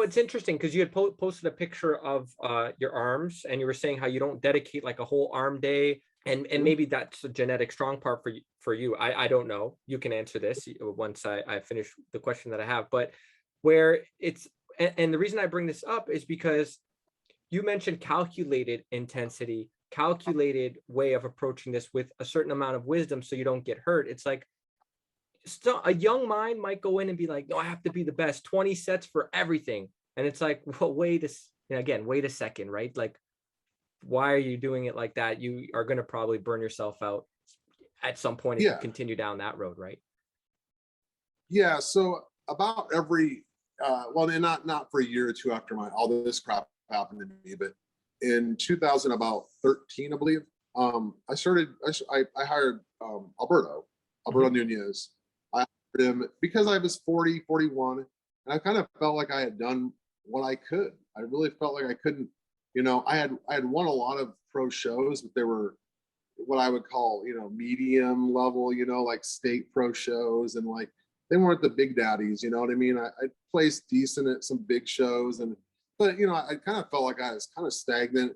it's interesting because you had posted a picture of your arms, and you were saying how you don't dedicate like a whole arm day, and maybe that's a genetic strong part for you. I don't know. You can answer this once I finish the question that I have. But where it's and the reason I bring this up is because you mentioned calculated intensity, calculated way of approaching this with a certain amount of wisdom so you don't get hurt. It's like still a young mind might go in and be like, no, I have to be the best, 20 sets for everything. And it's like, well, wait a second, right? Like, why are you doing it like that? You are going to probably burn yourself out at some point if you continue down that road, right? Yeah. So about every, well, and not for a year or two after all this crap happened to me, but in 2013, I believe, I hired Alberto Nunez. I hired him because I was 40, 41, and I kind of felt like I had done what I could. I really felt like I couldn't, I had won a lot of pro shows, but they were what I would call, medium level, like state pro shows, and like they weren't the big daddies, you know what I mean? I placed decent at some big shows, but I kind of felt like I was kind of stagnant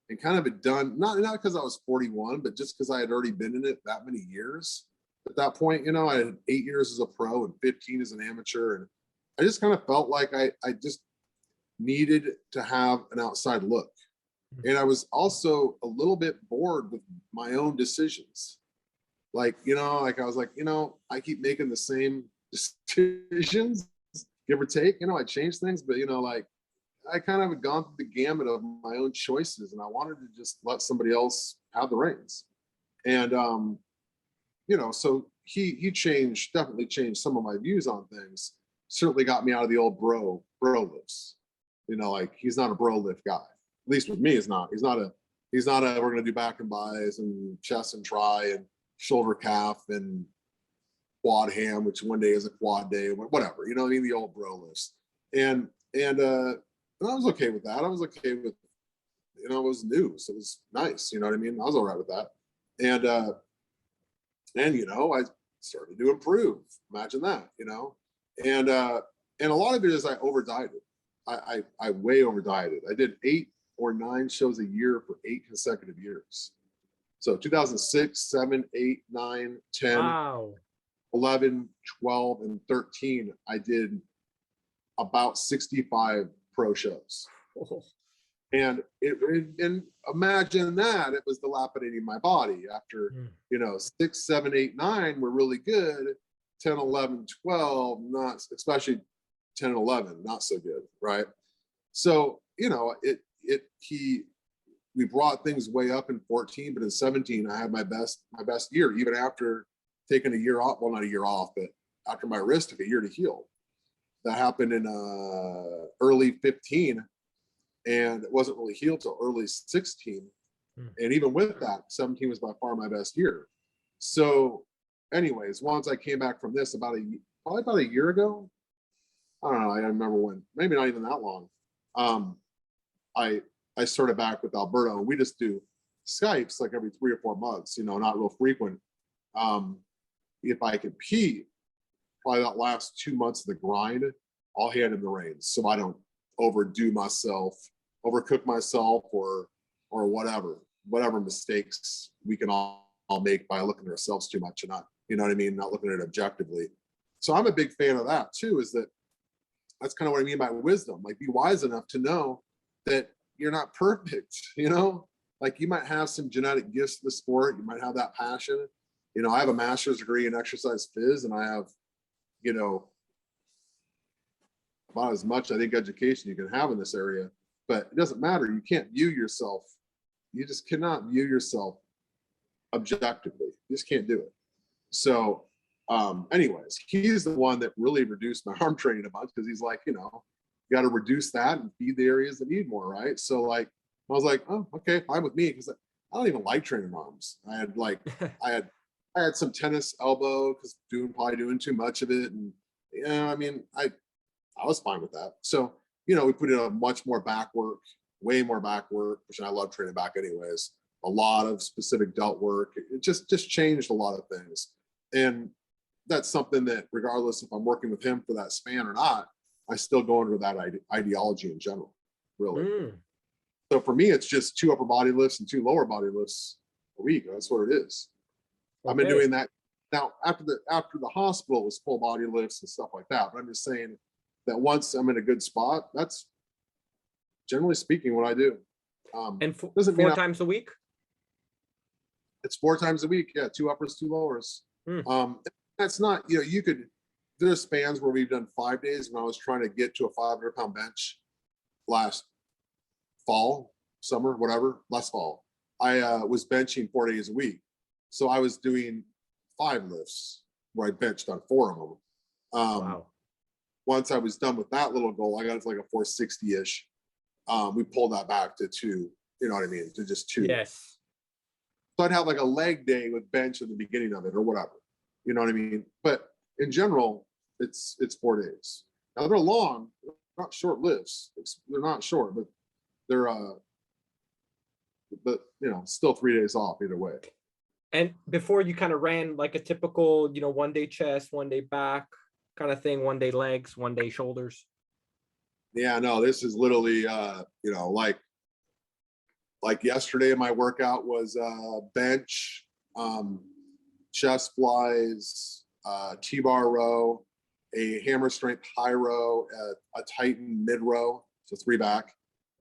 and kind of had done, not because I was 41, but just because I had already been in it that many years. At that point, I had 8 years as a pro and 15 as an amateur, and I just kind of felt like I just needed to have an outside look. And I was also a little bit bored with my own decisions. Like, like I was like, I keep making the same decisions, give or take. I changed things, but like I kind of had gone through the gamut of my own choices, and I wanted to just let somebody else have the reins. And so he definitely changed some of my views on things. Certainly got me out of the old bro lifts. Like he's not a bro lift guy. At least with me, he's not a we're gonna do back and buys and chest and try and shoulder calf and quad ham, which one day is a quad day, whatever, what I mean? The old bro lifts. And I was okay with that. I was okay with, it was new, so it was nice, you know what I mean? I was all right with that. And I started to improve. Imagine that, and a lot of it is I over dieted. I way over dieted. I did 8 or 9 shows a year for 8 consecutive years. So 2006, 7, 8, 9, 10, wow. 11, 12, and 13, I did about 65 pro shows. Oh. And imagine that it was dilapidating my body after, 6, 7, 8, 9 were really good. 10, 11, 12, not, especially 10 and 11, not so good. Right. So, we brought things way up in 14, but in 17, I had my best year, even after taking a year off. Well, not a year off, but after my wrist took a year to heal. That happened in early 15. And it wasn't really healed till early 16. And even with that, 17 was by far my best year. So anyways, once I came back from this probably about a year ago, I don't know, I don't remember when, maybe not even that long. I started back with Alberto, and we just do Skypes like every 3 or 4 months, not real frequent. If I compete, probably that last 2 months of the grind, I'll hand him the reins so I don't overcook myself or whatever mistakes we can all make by looking at ourselves too much and not, not looking at it objectively. So I'm a big fan of that too, that's kind of what I mean by wisdom. Like, be wise enough to know that you're not perfect, like you might have some genetic gifts to the sport. You might have that passion. I have a master's degree in exercise phys, and I have, about as much, I think, education you can have in this area, but it doesn't matter. You can't view yourself. You just cannot view yourself objectively. You just can't do it. So anyways, he's the one that really reduced my arm training a bunch, because he's like, you got to reduce that and feed the areas that need more, right? So like, I was like, oh, okay, fine with me, because I don't even like training arms. I had like, I had some tennis elbow because probably doing too much of it, and I was fine with that. So we put in a much more back work, way more back work, which I love training back anyways. A lot of specific delt work. It just changed a lot of things, and that's something that regardless if I'm working with him for that span or not, I still go under that ideology in general, really. Mm, So for me, it's just 2 upper body lifts and 2 lower body lifts a week. That's what it is. I've been okay. doing that now. After the hospital, it was full body lifts and stuff like that. But I'm just saying that once I'm in a good spot, that's generally speaking what I do. And Doesn't mean 4 times a week? it's 4 times a week. Yeah, 2 uppers, 2 lowers. Mm. That's not, you know, you could, there's spans where we've done 5 days when I was trying to get to a 500-pound bench last fall, summer, whatever, last fall. I was benching 4 days a week. So I was doing 5 lifts where I benched on 4 of them. Wow. Once I was done with that little goal, I got to like a 460-ish. We pulled that back to 2, you know what I mean? To just 2. Yes. So I'd have like a leg day with bench in the beginning of it or whatever. You know what I mean? But in general, it's 4 days. Now they're long, they're not short lifts. They're not short, but they're you know, still 3 days off either way. And before you kind of ran like a typical, you know, 1 day chest, 1 day back kind of thing, 1 day legs, 1 day shoulders. Yeah, no, this is literally you know, like yesterday my workout was bench, chest flies, T-bar row, a hammer strength high row, a Titan mid row, so 3 back,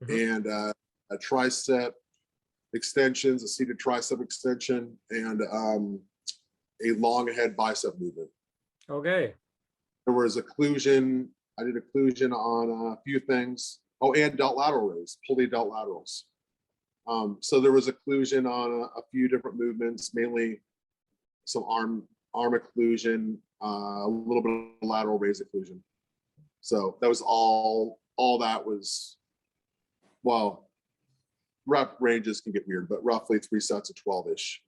and a tricep extensions, a seated tricep extension, and a long head bicep movement. Okay. There was occlusion. I did occlusion on a few things. Oh, and delt lateral raise, pulley delt laterals. So there was occlusion on a few different movements, mainly some arm occlusion, a little bit of lateral raise occlusion. So that was all that was, well, rep ranges can get weird, but roughly 3 sets of 12-ish.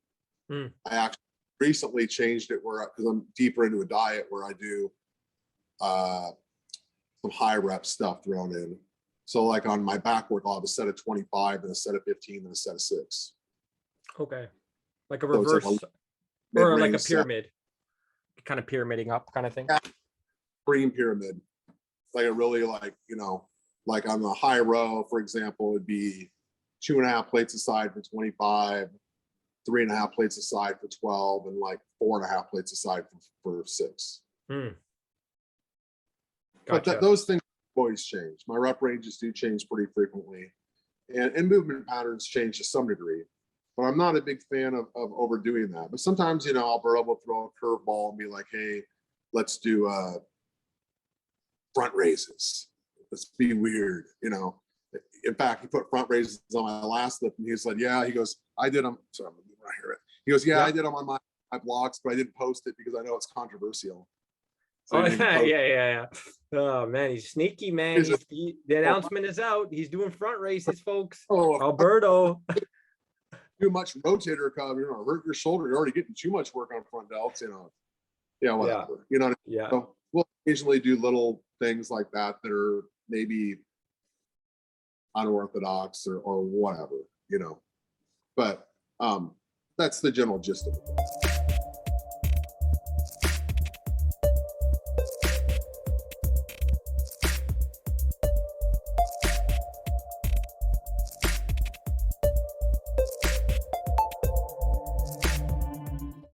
I actually recently changed it where, because I'm deeper into a diet where I do some high rep stuff thrown in. So like on my back work, I'll have a set of 25 and a set of 15 and a set of 6. Okay. Like a So it's like reverse or like a pyramid, kind of pyramiding up kind of thing. Green pyramid. Like a really, like, you know, like on the high row, for example, it'd be 2.5 plates aside for 25, 3.5 plates aside for 12, and like 4.5 plates aside for 6. Gotcha. But those things always change. My rep ranges do change pretty frequently, and movement patterns change to some degree. But I'm not a big fan of overdoing that. But sometimes, you know, Alberto will throw a curveball and be like, "Hey, let's do front raises. Let's be weird," you know. In fact, he put front raises on my last lift, and he said, "Yeah." He goes, "I did them." Sorry, I'm gonna right here. He goes, "Yeah, I did them on my blogs, but I didn't post it because I know it's controversial." So oh yeah. Oh man, he's sneaky, man. The announcement is out. He's doing front races, folks. Alberto. Too much rotator cuff, you're gonna hurt your shoulder. You're already getting too much work on front delts, you know. Yeah, whatever. You know what I mean? Yeah. So we'll occasionally do little things like that that are maybe unorthodox or whatever, you know. But that's the general gist of it.